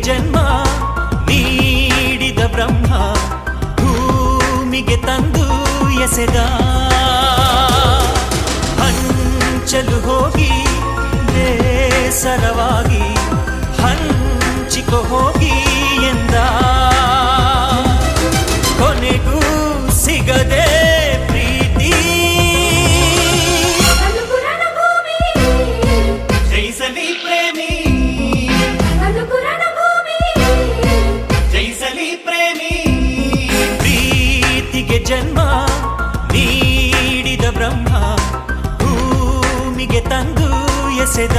ಜನ್ಮ ನೀಡಿದ ಬ್ರಹ್ಮ ಭೂಮಿಗೆ ತಂದು ಎಸೆದ ಹಂಚಲು ಹೋಗಿ ಬೇಸರವಾಗಿ ಹಂಚಿಕೊ ಹೋಗಿ ಎಂದ ಕೊನೆಗೂ ಸಿಗದೆ ಪ್ರೀತಿ ಜಯಿಸಲಿ ಪ್ರೇಮಿ ಜಯಿಸಲಿ ಪ್ರೇಮಿ ಪ್ರೀತಿಗೆ ಜನ್ಮ ನೀಡಿದ ಬ್ರಹ್ಮ ಭೂಮಿಗೆ ತಂದು ಎಸೆದ